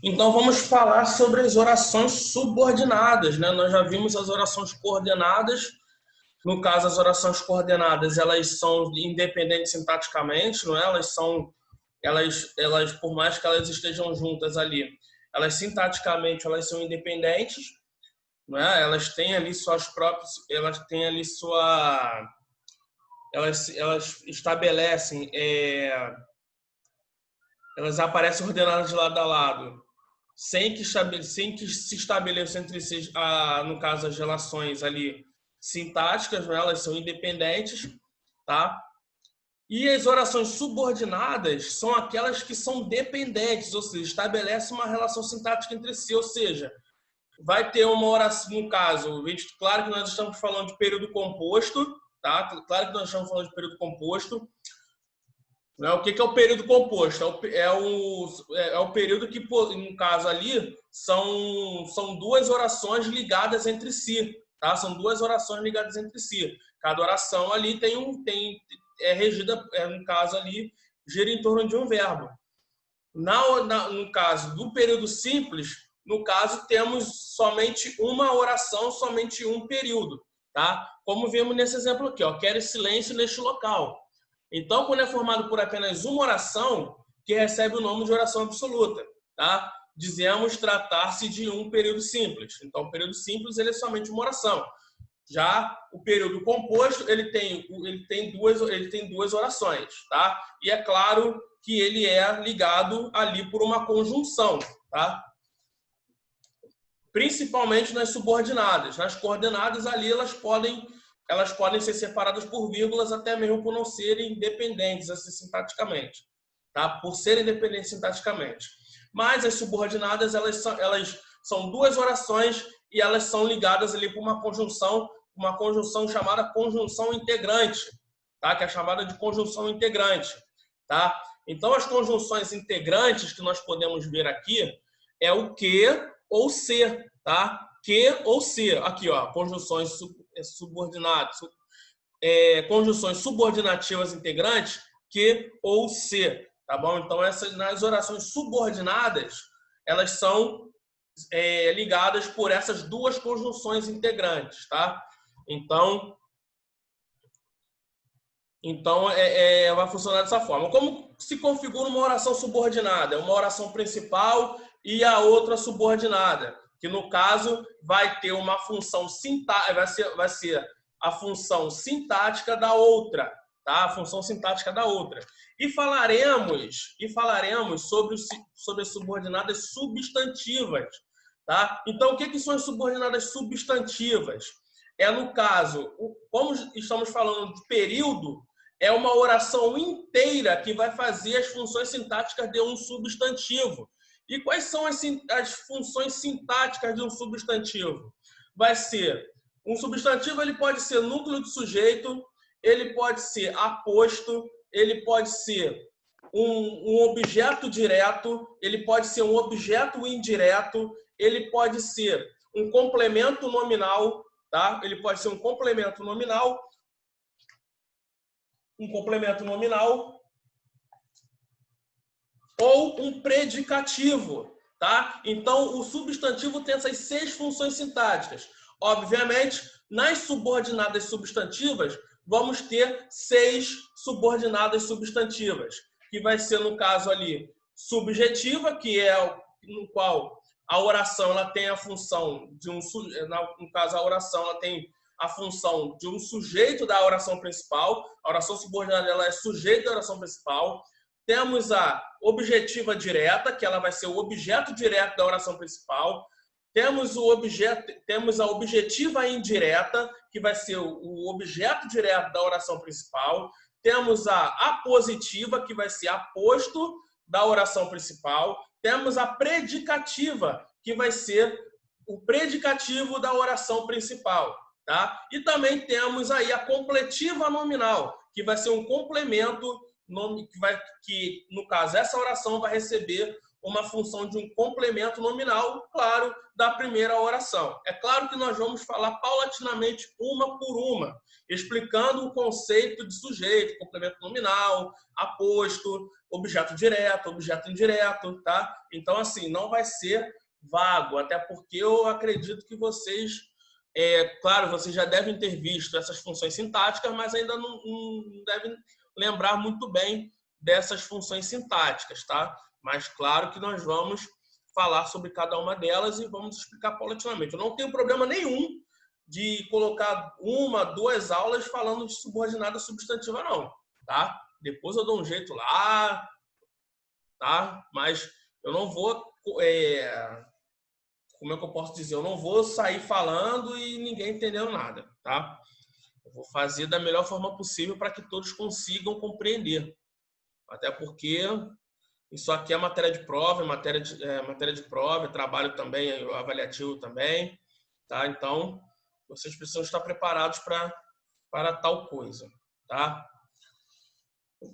Então vamos falar sobre as orações subordinadas, né? Nós já vimos as orações coordenadas. No caso, as orações coordenadas, elas são independentes sintaticamente, não é? Elas, por mais que elas estejam juntas ali, elas sintaticamente elas são independentes, não é? Elas têm ali suas próprias, elas têm ali sua, elas estabelecem, elas aparecem ordenadas de lado a lado, sem que se estabeleçam entre si, no caso, as relações ali sintáticas, né? Elas são independentes, tá? E as orações subordinadas são aquelas que são dependentes, ou seja, estabelecem uma relação sintática entre si, ou seja, vai ter uma oração, no caso, claro que nós estamos falando de período composto, tá? Claro que nós estamos falando de período composto. O que é o período composto? É o período que, no caso ali, são duas orações ligadas entre si, tá? São duas orações ligadas entre si. Cada oração ali é regida, no caso ali, gira em torno de um verbo. No caso do período simples, no caso, temos somente uma oração, somente um período, tá? Como vimos nesse exemplo aqui, ó, quero silêncio neste local. Então, quando é formado por apenas uma oração, que recebe o nome de oração absoluta, tá? Dizemos tratar-se de um período simples. Então, o período simples ele é somente uma oração. Já o período composto ele tem duas orações, tá? E é claro que ele é ligado ali por uma conjunção, tá? Principalmente nas subordinadas. Nas coordenadas ali elas podem ser separadas por vírgulas até mesmo por não serem independentes assim, sintaticamente, tá? Por serem independentes sintaticamente. Mas as subordinadas elas são duas orações e elas são ligadas ali por uma conjunção chamada conjunção integrante, tá? Que é chamada de conjunção integrante, tá? Então as conjunções integrantes que nós podemos ver aqui é o que ou se, tá? Que ou se, aqui ó, conjunções subordinadas, conjunções subordinativas integrantes, que ou se, tá bom? Então nas orações subordinadas elas são ligadas por essas duas conjunções integrantes, tá? Então vai funcionar dessa forma. Como se configura uma oração subordinada? Uma oração principal e a outra subordinada, que no caso vai ter uma função sintática, vai ser a função sintática da outra, tá? A função sintática da outra. E falaremos sobre as subordinadas substantivas, tá? Então, o que são as subordinadas substantivas? No caso, como estamos falando de período, é uma oração inteira que vai fazer as funções sintáticas de um substantivo. E quais são as funções sintáticas de um substantivo? Vai ser, um substantivo ele pode ser núcleo de sujeito, ele pode ser aposto, ele pode ser um objeto direto, ele pode ser um objeto indireto, ele pode ser um complemento nominal, tá? Ele pode ser um complemento nominal ou um predicativo, tá? Então, o substantivo tem essas 6 funções sintáticas. Obviamente, nas subordinadas substantivas, vamos ter 6 subordinadas substantivas, que vai ser, no caso ali, subjetiva, que é no qual a oração ela tem a função de no caso, a oração ela tem a função de um sujeito da oração principal. A oração subordinada ela é sujeito da oração principal. Temos a objetiva direta, que ela vai ser o objeto direto da oração principal. Temos a objetiva indireta, que vai ser o objeto direto da oração principal. Temos a apositiva, que vai ser aposto da oração principal. Temos a predicativa, que vai ser o predicativo da oração principal, tá? E também temos aí a completiva nominal, que vai ser um complemento que no caso essa oração vai receber uma função de um complemento nominal, claro, da primeira oração. É claro que nós vamos falar paulatinamente uma por uma, explicando o conceito de sujeito, complemento nominal, aposto, objeto direto, objeto indireto, tá? Então, assim, não vai ser vago, até porque eu acredito que vocês, claro, vocês já devem ter visto essas funções sintáticas, mas ainda não devem lembrar muito bem dessas funções sintáticas, tá? Mas claro que nós vamos falar sobre cada uma delas e vamos explicar paulatinamente. Eu não tenho problema nenhum de colocar uma, duas aulas falando de subordinada substantiva, não, tá? Depois eu dou um jeito lá, tá? Mas eu não vou, como é que eu posso dizer? Eu não vou sair falando e ninguém entendendo nada, tá? Eu vou fazer da melhor forma possível para que todos consigam compreender. Até porque isso aqui é matéria de prova, matéria de prova, trabalho também, avaliativo também, tá? Então, vocês precisam estar preparados para tal coisa, tá?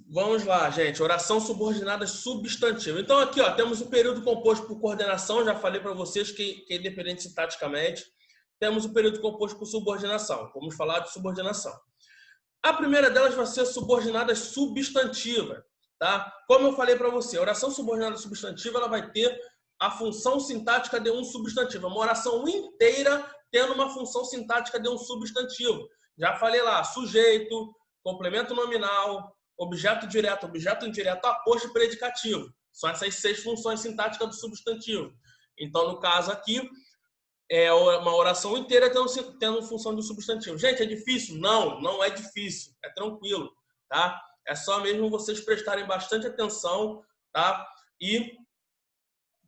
Vamos lá, gente. Oração subordinada substantiva. Então, aqui, ó, temos o período composto por coordenação. Já falei para vocês que é independente sintaticamente. Temos o período composto por subordinação. Vamos falar de subordinação. A primeira delas vai ser subordinada substantiva, tá? Como eu falei para você, a oração subordinada substantiva ela vai ter a função sintática de um substantivo. Uma oração inteira tendo uma função sintática de um substantivo. Já falei lá, sujeito, complemento nominal, objeto direto, objeto indireto, aposto e predicativo. São essas 6 funções sintáticas do substantivo. Então, no caso aqui, é uma oração inteira tendo função de substantivo. Gente, é difícil? Não, não é difícil. É tranquilo, tá? É só mesmo vocês prestarem bastante atenção, tá? E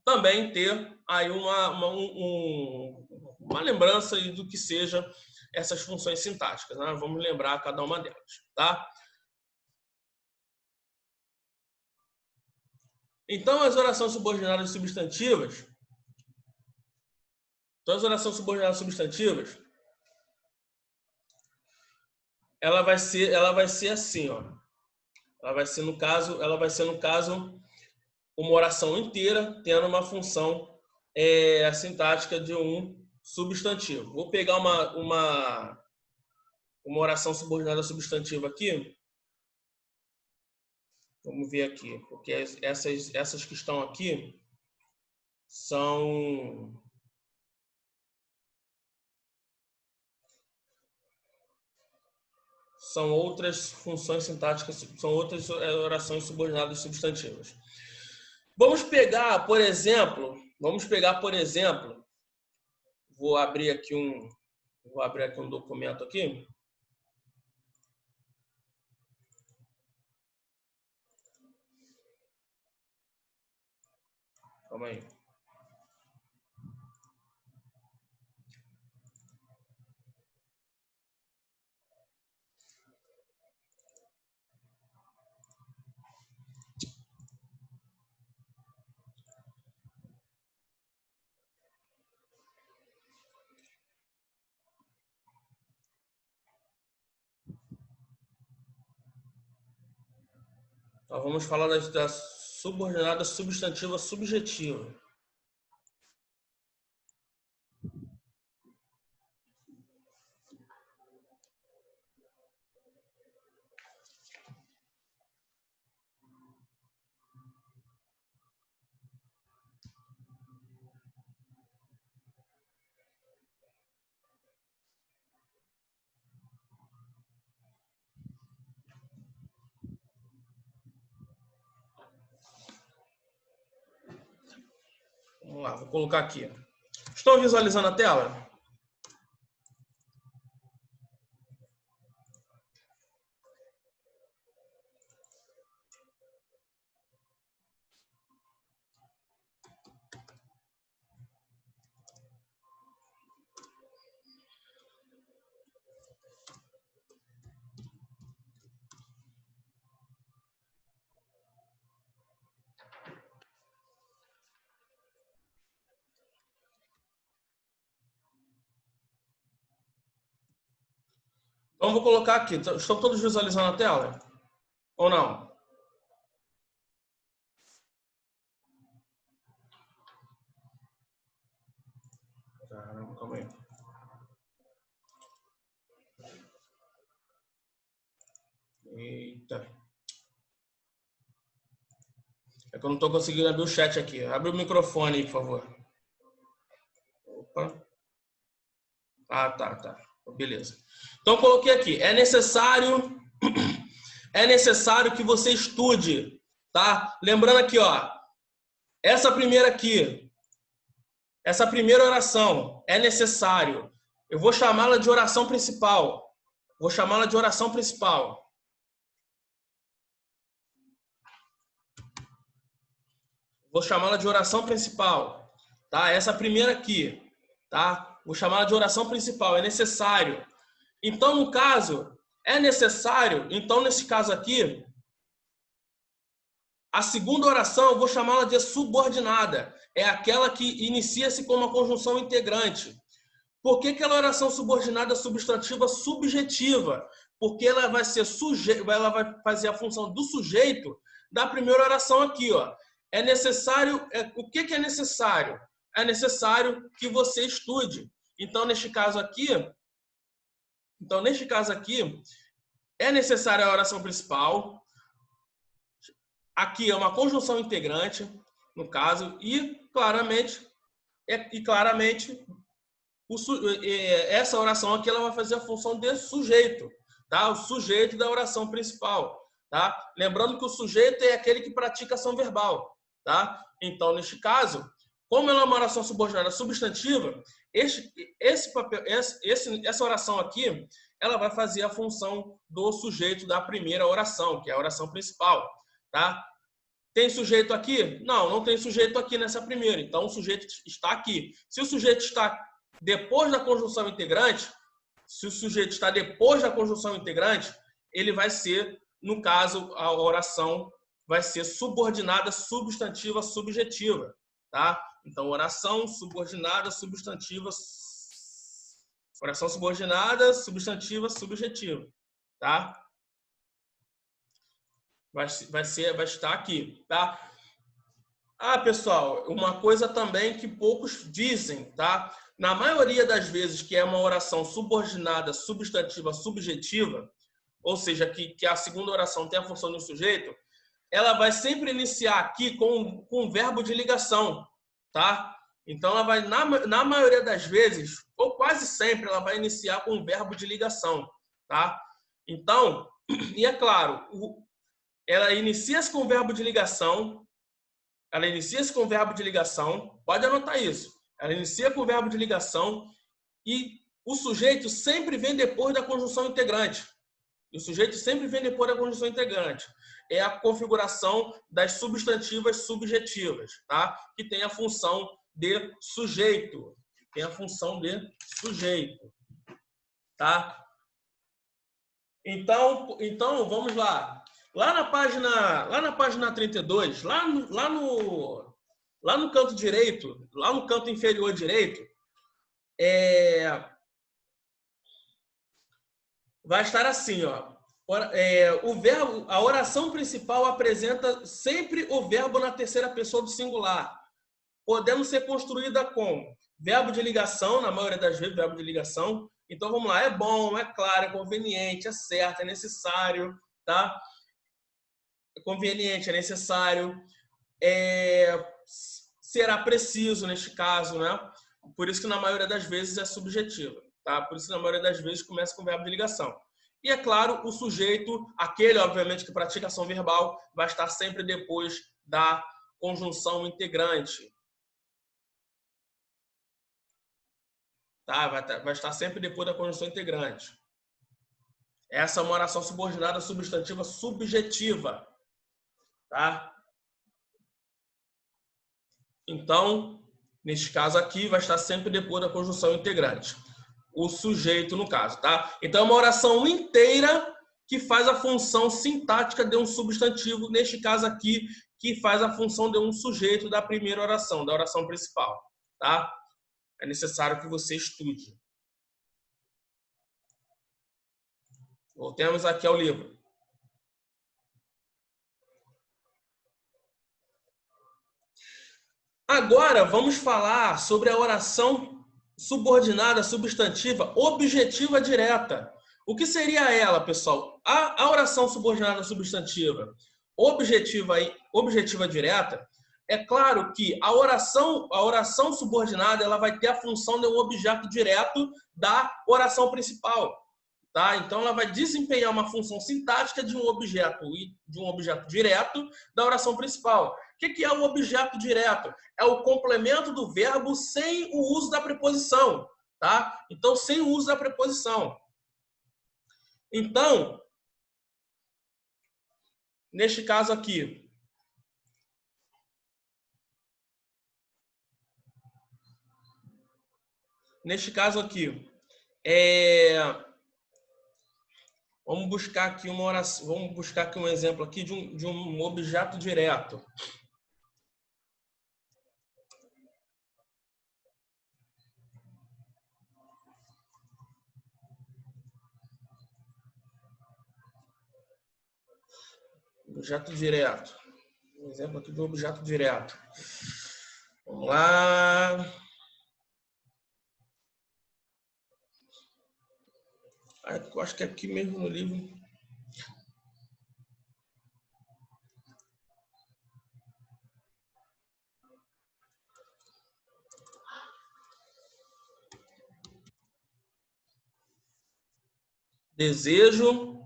também ter aí uma lembrança do que seja essas funções sintáticas, né? Vamos lembrar cada uma delas, tá? Então, as orações subordinadas substantivas, ela vai ser assim, ó. Ela vai ser no caso uma oração inteira tendo uma função sintática de um substantivo. Vou pegar uma oração subordinada substantiva aqui. Vamos ver aqui, porque essas que estão aqui são outras funções sintáticas, são outras orações subordinadas substantivas. Vamos pegar, por exemplo, vou abrir aqui um documento aqui. Calma aí. Então, vamos falar da subordinada substantiva subjetiva. Vamos lá, vou colocar aqui. Estão visualizando a tela? Então, vou colocar aqui. Estão todos visualizando a tela? Ou não? Caramba, calma aí. Eita. É que eu não estou conseguindo abrir o chat aqui. Abre o microfone aí, por favor. Opa. Ah, tá. Beleza. Então, coloquei aqui. É necessário que você estude, tá? Lembrando aqui, ó. Essa primeira oração é necessário. Eu vou chamá-la de oração principal. Vou chamá-la de oração principal. Vou chamá-la de oração principal, tá? Essa primeira aqui, tá? Vou chamá-la de oração principal, é necessário. Então, no caso, é necessário, então nesse caso aqui, a segunda oração eu vou chamá-la de subordinada. É aquela que inicia-se com uma conjunção integrante. Por que aquela oração subordinada substantiva subjetiva? Porque ela vai ser ela vai fazer a função do sujeito da primeira oração aqui, ó. É necessário, o que é necessário? É necessário que você estude. Então, neste caso aqui, é necessária a oração principal. Aqui é uma conjunção integrante, no caso, e claramente essa oração aqui ela vai fazer a função de sujeito, tá? O sujeito da oração principal, tá? Lembrando que o sujeito é aquele que pratica ação verbal, tá? Então, neste caso, como ela é uma oração subordinada substantiva, essa oração aqui, ela vai fazer a função do sujeito da primeira oração, que é a oração principal, tá? Tem sujeito aqui? Não, não tem sujeito aqui nessa primeira. Então, o sujeito está aqui. Se o sujeito está depois da conjunção integrante, ele vai ser, no caso, a oração vai ser subordinada, substantiva, subjetiva, tá? Então, oração subordinada, substantiva, oração subordinada, substantiva, subjetiva, tá? Vai estar aqui, tá? Ah, pessoal, uma coisa também que poucos dizem, tá? Na maioria das vezes que é uma oração subordinada, substantiva, subjetiva, ou seja, que a segunda oração tem a função do sujeito, ela vai sempre iniciar aqui com um verbo de ligação, tá? Então, ela vai, na maioria das vezes, ou quase sempre, ela vai iniciar com um verbo de ligação, tá? Então, e é claro, ela inicia-se com o verbo de ligação, pode anotar isso. Ela inicia com o verbo de ligação e o sujeito sempre vem depois da conjunção integrante. É a configuração das substantivas subjetivas, tá? Que tem a função de sujeito. Tá? Então, vamos lá. Lá na página 32, lá no canto direito, lá no canto inferior direito, vai estar assim, ó. A oração principal apresenta sempre o verbo na terceira pessoa do singular, podendo ser construída com verbo de ligação, na maioria das vezes, verbo de ligação. Então, vamos lá. É bom, é claro, é conveniente, é certo, é necessário, tá? É conveniente, é necessário, será preciso neste caso, né? Por isso que na maioria das vezes é subjetiva, tá? Por isso que na maioria das vezes começa com verbo de ligação. E é claro, o sujeito, aquele obviamente que pratica ação verbal, vai estar sempre depois da conjunção integrante. Tá? Vai estar sempre depois da conjunção integrante. Essa é uma oração subordinada substantiva subjetiva. Tá? Então, neste caso aqui, vai estar sempre depois da conjunção integrante. O sujeito, no caso, tá? Então, é uma oração inteira que faz a função sintática de um substantivo, neste caso aqui, que faz a função de um sujeito da primeira oração, da oração principal, tá? É necessário que você estude. Voltemos aqui ao livro. Agora, vamos falar sobre a oração subordinada substantiva objetiva direta. O que seria ela, pessoal? A oração subordinada substantiva objetiva direta, é claro que a oração subordinada ela vai ter a função de um objeto direto da oração principal. Tá? Então, ela vai desempenhar uma função sintática de um objeto direto da oração principal. O que é o objeto direto? É o complemento do verbo sem o uso da preposição. Tá? Então, sem o uso da preposição. Então, neste caso aqui, vamos buscar aqui uma oração, vamos buscar aqui um exemplo aqui de um objeto direto. Objeto direto. Um exemplo aqui de um objeto direto. Vamos lá. Eu acho que é aqui mesmo no livro. Desejo.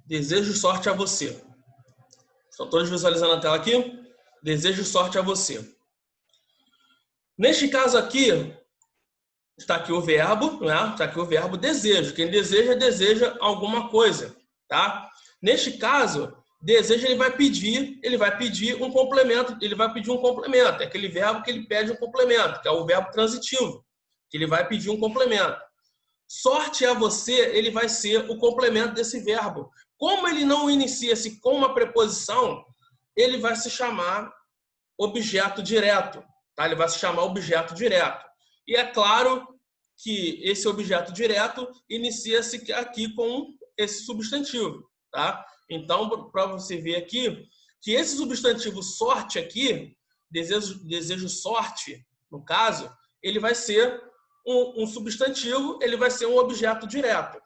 Desejo sorte a você. Estão todos visualizando a tela aqui? Desejo sorte a você. Neste caso aqui, está aqui o verbo, né? Está aqui o verbo desejo. Quem deseja, deseja alguma coisa, tá? Neste caso, desejo ele vai pedir um complemento, É aquele verbo que ele pede um complemento, que é o verbo transitivo, que ele vai pedir um complemento. Sorte a você, ele vai ser o complemento desse verbo. Como ele não inicia-se com uma preposição, ele vai se chamar objeto direto, tá? Ele vai se chamar objeto direto. E é claro que esse objeto direto inicia-se aqui com esse substantivo, tá? Então, para você ver aqui, que esse substantivo sorte aqui, desejo sorte, no caso, ele vai ser um substantivo, ele vai ser um objeto direto.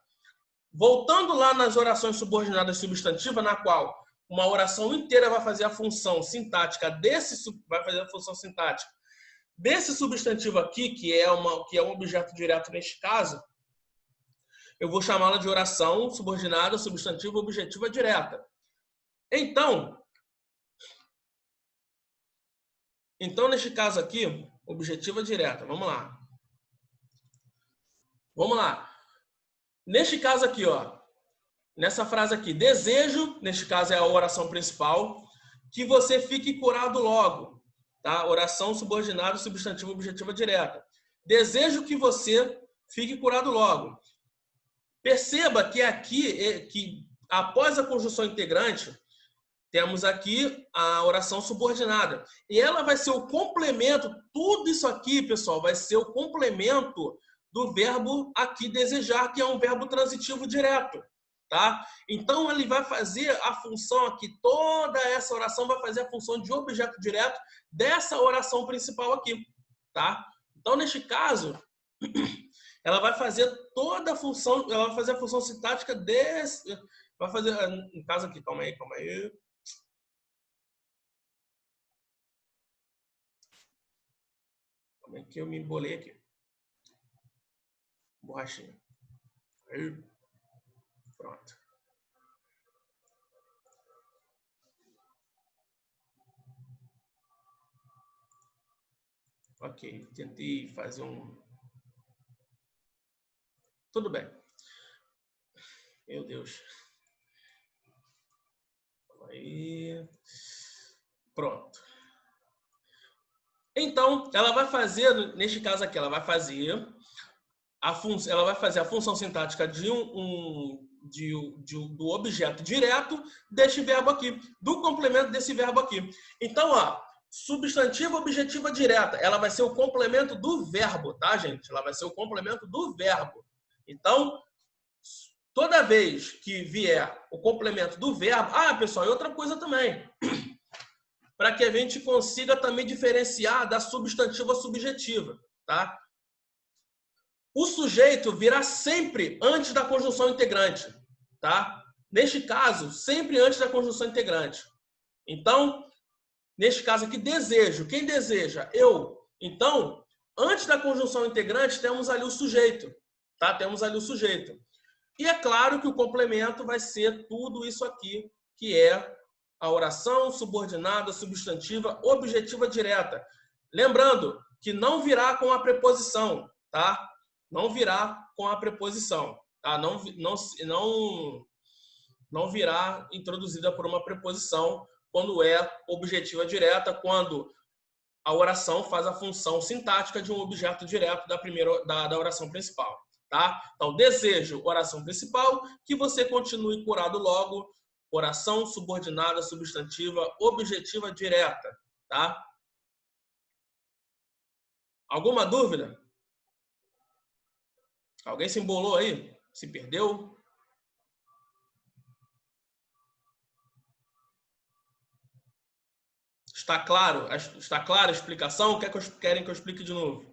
Voltando lá nas orações subordinadas substantivas, na qual uma oração inteira vai fazer a função sintática desse substantivo aqui, que é um objeto direto neste caso, eu vou chamá-la de oração subordinada substantiva objetiva direta. Então, neste caso aqui, objetiva direta, vamos lá. Neste caso aqui, ó, nessa frase aqui, desejo, neste caso é a oração principal, que você fique curado logo, tá? Oração subordinada substantiva objetiva direta. Desejo que você fique curado logo. Perceba que aqui, que após a conjunção integrante, temos aqui a oração subordinada. E ela vai ser o complemento, tudo isso aqui, pessoal, vai ser o complemento do verbo aqui desejar, que é um verbo transitivo direto, tá? Então, ele vai fazer a função aqui, toda essa oração vai fazer a função de objeto direto dessa oração principal aqui, tá? Então, neste caso, ela vai fazer toda a função, ela vai fazer a função sintática desse, vai fazer, no caso aqui, calma aí. Como é que eu me embolei aqui? Borrachinha. Aí. Pronto. Ok, tentei fazer um... Tudo bem. Meu Deus. Aí. Pronto. Então, ela vai fazer, neste caso aqui, ela vai fazer a função sintática do objeto direto deste verbo aqui, do complemento desse verbo aqui. Então, ó, substantivo objetiva direta, ela vai ser o complemento do verbo, tá, gente? Ela vai ser o complemento do verbo. Então, Toda vez que vier o complemento do verbo... Ah, pessoal, e outra coisa também. Para que a gente consiga também diferenciar da substantiva subjetiva, tá? O sujeito virá sempre antes da conjunção integrante, tá? Neste caso, sempre antes da conjunção integrante. Então, neste caso aqui, desejo. Quem deseja? Eu. Então, antes da conjunção integrante, temos ali o sujeito, tá? Temos ali o sujeito. E é claro que o complemento vai ser tudo isso aqui, que é a oração subordinada, substantiva, objetiva direta. Lembrando que não virá com a preposição, tá? Não virá com a preposição, tá? Não virá introduzida por uma preposição quando é objetiva direta, quando a oração faz a função sintática de um objeto direto da oração principal. Tá? Então, desejo, oração principal, que você continue curado logo, oração subordinada, substantiva, objetiva direta. Tá? Alguma dúvida? Alguém se embolou aí? Se perdeu? Está claro? Está clara a explicação? Querem que eu explique de novo?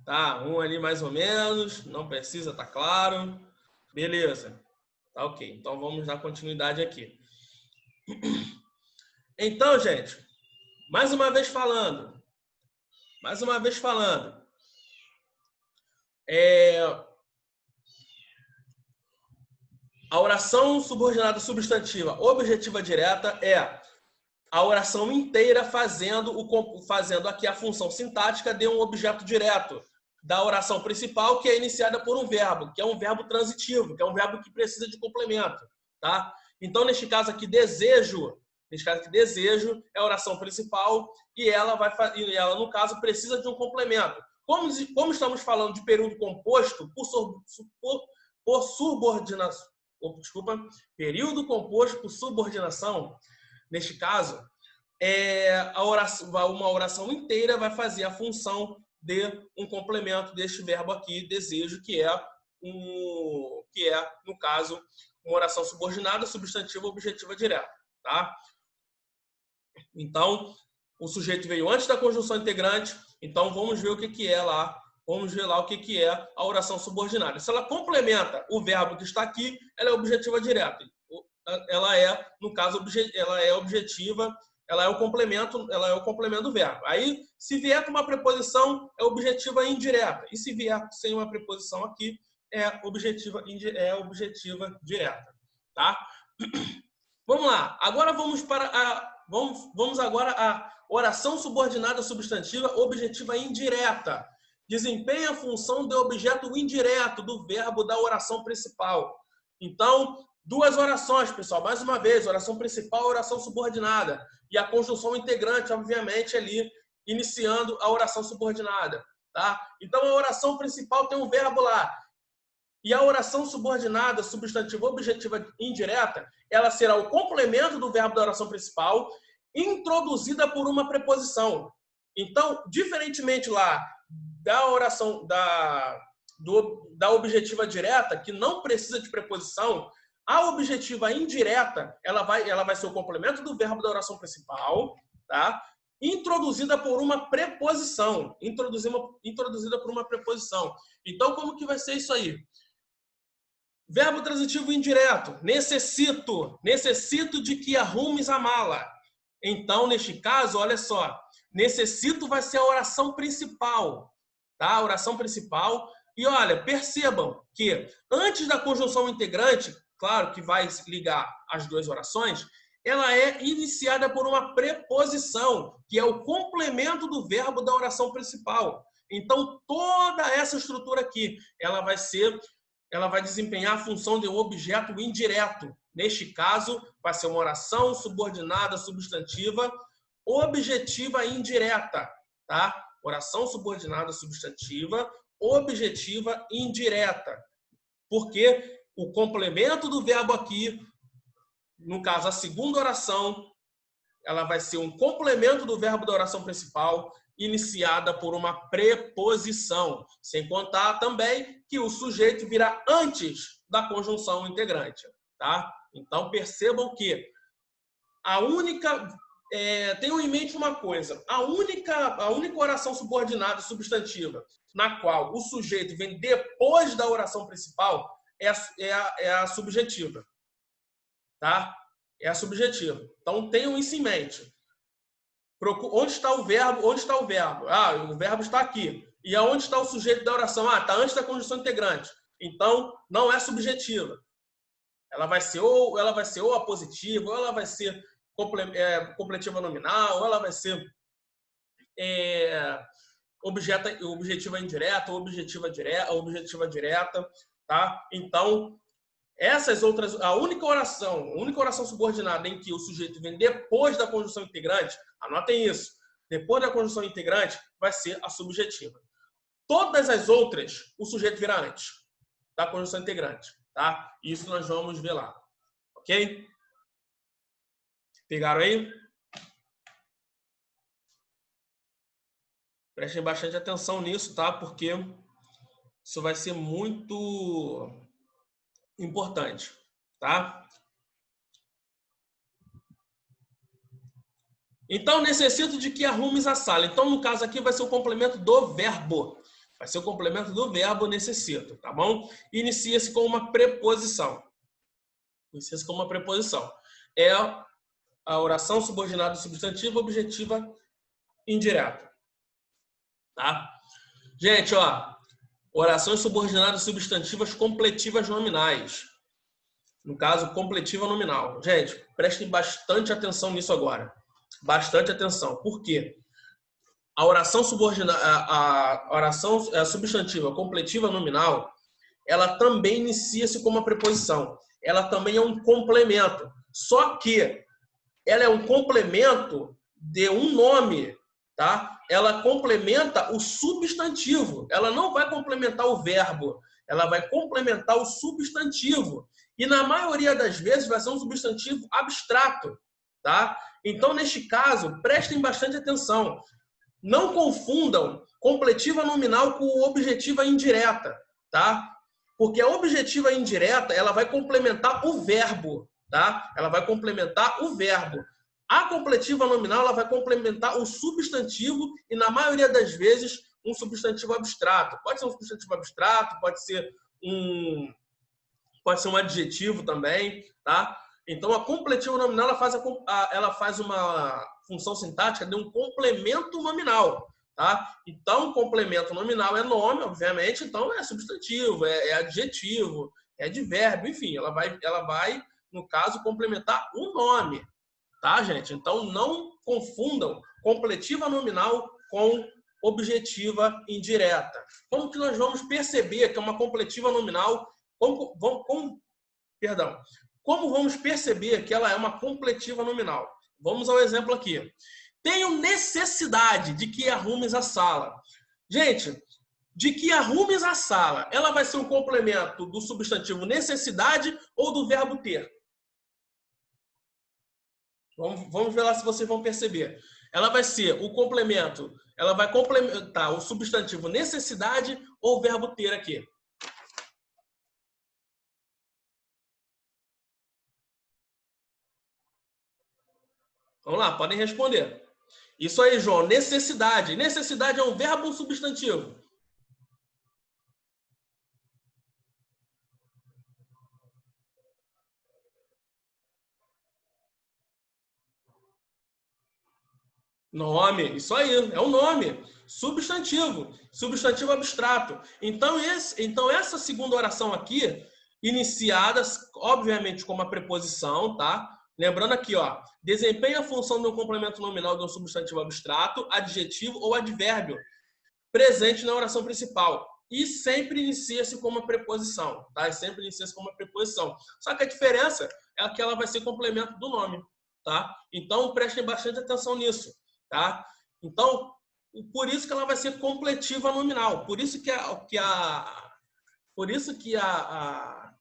Tá, um ali mais ou menos, não precisa, tá claro. Beleza. Tá ok. Então vamos dar continuidade aqui. Então, gente, mais uma vez falando. A oração subordinada substantiva objetiva direta é a oração inteira fazendo aqui a função sintática de um objeto direto da oração principal, que é iniciada por um verbo, que é um verbo transitivo, que é um verbo que precisa de complemento, tá? Então, neste caso aqui, desejo é a oração principal e ela, no caso, precisa de um complemento. Como estamos falando de período composto por subordinação, período composto por subordinação, neste caso, uma oração inteira vai fazer a função de um complemento deste verbo aqui, desejo, que é, no caso, uma oração subordinada, substantiva, objetiva direta. Tá? Então, o sujeito veio antes da conjunção integrante, então vamos ver o que é lá. Vamos ver lá o que é a oração subordinada. Se ela complementa o verbo que está aqui, ela é objetiva direta. Ela é, no caso, ela é objetiva, ela é o complemento do verbo. Aí, se vier com uma preposição, é objetiva indireta. E se vier sem uma preposição aqui, é objetiva direta. Tá? Vamos lá. Agora vamos agora à oração subordinada substantiva objetiva indireta. Desempenha a função de objeto indireto do verbo da oração principal. Então, duas orações, pessoal. Mais uma vez, oração principal e oração subordinada. E a conjunção integrante, obviamente, ali, iniciando a oração subordinada. Tá? Então, a oração principal tem um verbo lá. E a oração subordinada, substantiva objetiva indireta, ela será o complemento do verbo da oração principal, introduzida por uma preposição. Então, diferentemente lá da oração da objetiva direta, que não precisa de preposição, a objetiva indireta, ela vai ser o complemento do verbo da oração principal, tá? Introduzida por uma preposição. Introduzida por uma preposição. Então, como que vai ser isso aí? Verbo transitivo indireto. Necessito de que arrumes a mala. Então, neste caso, olha só. Necessito vai ser a oração principal. Tá? A oração principal. E olha, percebam que antes da conjunção integrante, claro que vai ligar as duas orações, ela é iniciada por uma preposição, que é o complemento do verbo da oração principal. Então, toda essa estrutura aqui, ela vai desempenhar a função de um objeto indireto. Neste caso, vai ser uma oração subordinada substantiva objetiva indireta, tá? Oração subordinada substantiva objetiva indireta. Porque o complemento do verbo aqui, no caso, a segunda oração, ela vai ser um complemento do verbo da oração principal, iniciada por uma preposição, sem contar também que o sujeito virá antes da conjunção integrante, tá? Então, percebam que a única... tenham em mente uma coisa, a única oração subordinada substantiva na qual o sujeito vem depois da oração principal é a subjetiva, tá? É a subjetiva. Então, tenham isso em mente. Onde está o verbo? Onde está o verbo? Ah, o verbo está aqui. E aonde está o sujeito da oração? Ah, está antes da conjunção integrante. Então, não é subjetiva. Ela vai ser ou apositiva, ou ela vai ser completiva nominal, ou ela vai ser objetiva indireta, ou objetiva direta, tá? Então, essas outras, a única oração subordinada em que o sujeito vem depois da conjunção integrante, anotem isso, depois da conjunção integrante vai ser a subjetiva. Todas as outras, o sujeito virá antes da conjunção integrante, tá? Isso nós vamos ver lá, ok? Pegaram aí? Prestem bastante atenção nisso, tá? Porque isso vai ser muito importante, tá? Então, necessito de que arrumes a sala. Então, no caso aqui, vai ser o complemento do verbo. Vai ser o complemento do verbo necessito, tá bom? Inicia-se com uma preposição. Inicia-se com uma preposição. É a oração subordinada substantiva objetiva indireta. Tá? Gente, ó. Orações subordinadas substantivas completivas nominais. No caso, completiva nominal. Gente, prestem bastante atenção nisso agora. Bastante atenção. Por quê? A oração subordinada, a oração substantiva completiva nominal, ela também inicia-se com uma preposição. Ela também é um complemento. Só que ela é um complemento de um nome, tá? Ela complementa o substantivo. Ela não vai complementar o verbo. Ela vai complementar o substantivo. E na maioria das vezes vai ser um substantivo abstrato, tá? Então, neste caso, prestem bastante atenção. Não confundam completiva nominal com objetiva indireta, tá? Porque a objetiva indireta, ela vai complementar o verbo, tá? Ela vai complementar o verbo. A completiva nominal, ela vai complementar o substantivo e, na maioria das vezes, um substantivo abstrato. Pode ser um substantivo abstrato, pode ser um adjetivo também, tá? Então, a completiva nominal ela faz uma função sintática de um complemento nominal, tá? Então, complemento nominal é nome, obviamente, então é substantivo, é adjetivo, é advérbio, enfim, ela vai, no caso, complementar o nome, tá, gente? Então, não confundam completiva nominal com objetiva indireta. Como que nós vamos perceber que é uma completiva nominal? Como vamos perceber que ela é uma completiva nominal? Vamos ao exemplo aqui. Tenho necessidade de que arrumes a sala. Gente, de que arrumes a sala, ela vai ser um complemento do substantivo necessidade ou do verbo ter? Vamos ver lá se vocês vão perceber. Ela vai ser o complemento, ela vai complementar o substantivo necessidade ou o verbo ter aqui. Vamos lá, podem responder. Isso aí, João. Necessidade. Necessidade é um verbo ou um substantivo? Nome. Isso aí. É um nome. Substantivo. Substantivo abstrato. Então essa segunda oração aqui, iniciada, obviamente, com uma preposição, tá? Lembrando aqui, ó, desempenha a função de um complemento nominal de um substantivo abstrato, adjetivo ou advérbio presente na oração principal. E sempre inicia-se com uma preposição, tá? Sempre inicia-se com uma preposição. Só que a diferença é que ela vai ser complemento do nome, tá? Então, prestem bastante atenção nisso, tá? Então, por isso que ela vai ser completiva nominal. Por isso que a Por isso que a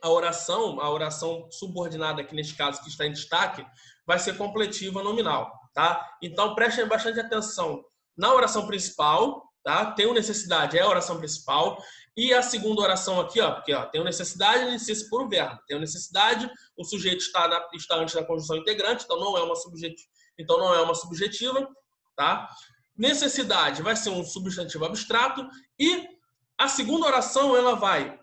oração subordinada aqui neste caso que está em destaque, vai ser completiva nominal, tá? Então prestem bastante atenção na oração principal, tá? Tenho necessidade, é a oração principal, e a segunda oração aqui, ó, porque ó, tenho necessidade, inicia-se por um verbo. Tenho necessidade, o sujeito está antes da conjunção integrante, então não é uma subjetiva, tá? Necessidade vai ser um substantivo abstrato e a segunda oração ela vai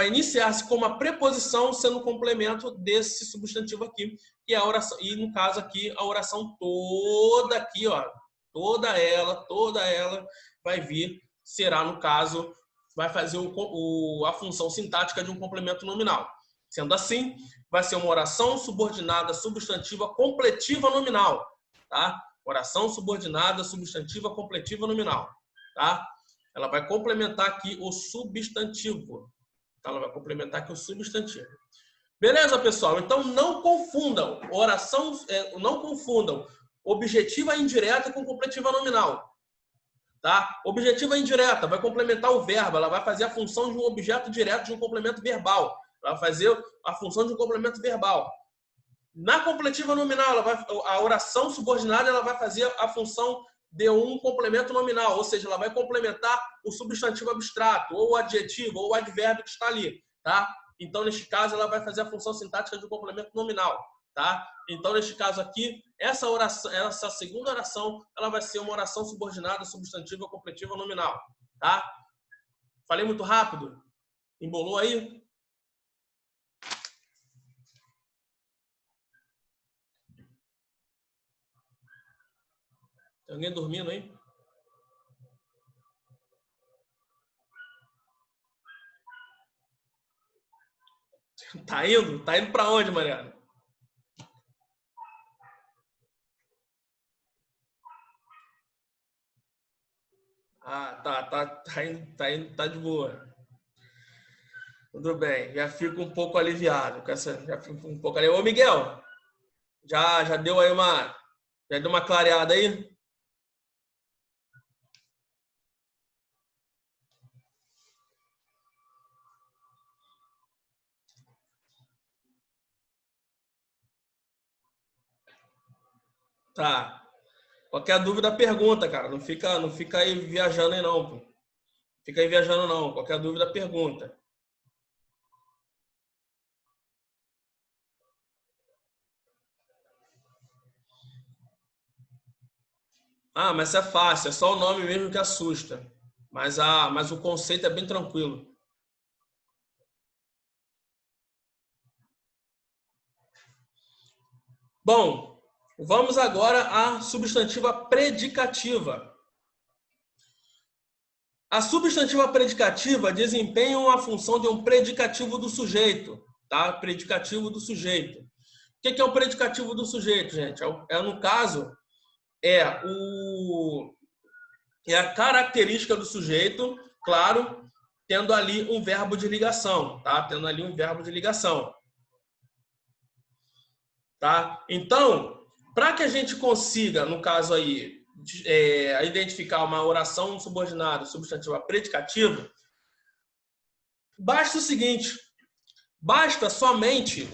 iniciar-se com uma preposição sendo um complemento desse substantivo aqui, que é a oração, e no caso aqui a oração toda aqui, ó, toda ela vai vir, será no caso, vai fazer a função sintática de um complemento nominal. Sendo assim, vai ser uma oração subordinada substantiva completiva nominal, tá? Oração subordinada substantiva completiva nominal, tá? Ela vai complementar aqui o substantivo. Ela vai complementar aqui o substantivo. Beleza, pessoal? Então, não confundam não confundam objetiva indireta com completiva nominal. Tá? Objetiva indireta vai complementar o verbo, ela vai fazer a função de um objeto direto de um complemento verbal. Ela vai fazer a função de um complemento verbal. Na completiva nominal, a oração subordinada ela vai fazer a função de um complemento nominal, ou seja, ela vai complementar o substantivo abstrato, ou o adjetivo, ou o advérbio que está ali, tá? Então, neste caso, ela vai fazer a função sintática de um complemento nominal, tá? Então, neste caso aqui, essa segunda oração, ela vai ser uma oração subordinada, substantiva, completiva, nominal, tá? Falei muito rápido? Embolou aí? Tem alguém dormindo aí? Tá indo? Tá indo pra onde, Mariana? Ah, tá de boa. Tudo bem, já fico um pouco aliviado com essa, já fico um pouco aliviado. Ô, Miguel, já deu aí já deu uma clareada aí? Tá. Qualquer dúvida, pergunta, cara. Não fica aí viajando aí não, pô. Fica aí viajando não. Qualquer dúvida, pergunta. Ah, mas isso é fácil, é só o nome mesmo que assusta. Mas o conceito é bem tranquilo. Bom, vamos agora à substantiva predicativa. A substantiva predicativa desempenha uma função de um predicativo do sujeito, tá? Predicativo do sujeito. O que é o predicativo do sujeito, gente? No caso, é a característica do sujeito, claro, tendo ali um verbo de ligação, tá? Tendo ali um verbo de ligação. Tá? Então, para que a gente consiga, no caso aí, identificar uma oração subordinada substantiva predicativa, basta o seguinte, basta somente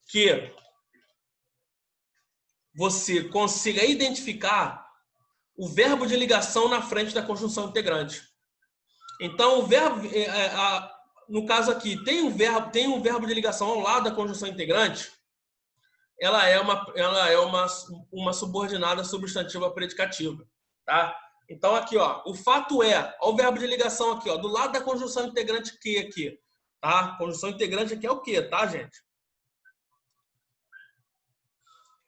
que você consiga identificar o verbo de ligação na frente da conjunção integrante. Então, o verbo, no caso aqui, tem um verbo de ligação ao lado da conjunção integrante, ela é uma subordinada substantiva predicativa, tá? Então aqui, ó, o fato é, ó, o verbo de ligação aqui, ó, do lado da conjunção integrante que aqui, tá? Conjunção integrante aqui é o que, tá, gente?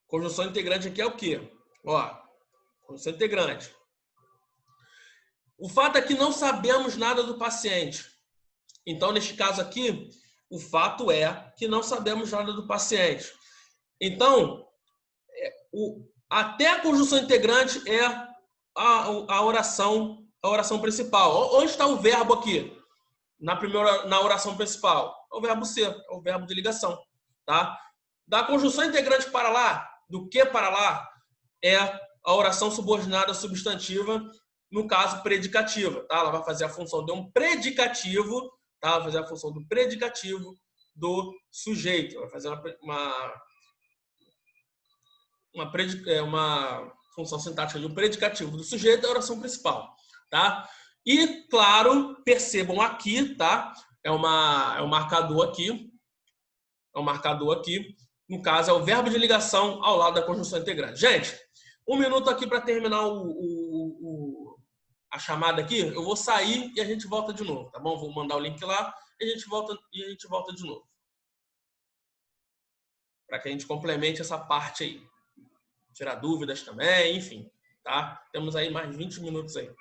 Conjunção integrante aqui é o que? Ó, conjunção integrante. O fato é que não sabemos nada do paciente. Então, neste caso aqui, o fato é que não sabemos nada do paciente. Então, até a conjunção integrante é a oração principal. Onde está o verbo aqui? Na oração principal. É o verbo ser, é o verbo de ligação. Tá? Da conjunção integrante para lá, do que para lá, é a oração subordinada substantiva no caso, predicativa, tá? Ela vai fazer a função de um predicativo, tá? Vai fazer a função do predicativo do sujeito. Vai fazer uma função sintática de um predicativo do sujeito da oração principal, tá? E, claro, percebam aqui, tá? É um marcador aqui. É um marcador aqui. No caso, é o verbo de ligação ao lado da conjunção integrante. Gente, 1 minuto aqui para terminar a chamada aqui. Eu vou sair e a gente volta de novo, tá bom? Vou mandar o link lá e a gente volta de novo. Para que a gente complemente essa parte aí. Tirar dúvidas também, enfim, tá? Temos aí mais 20 minutos aí.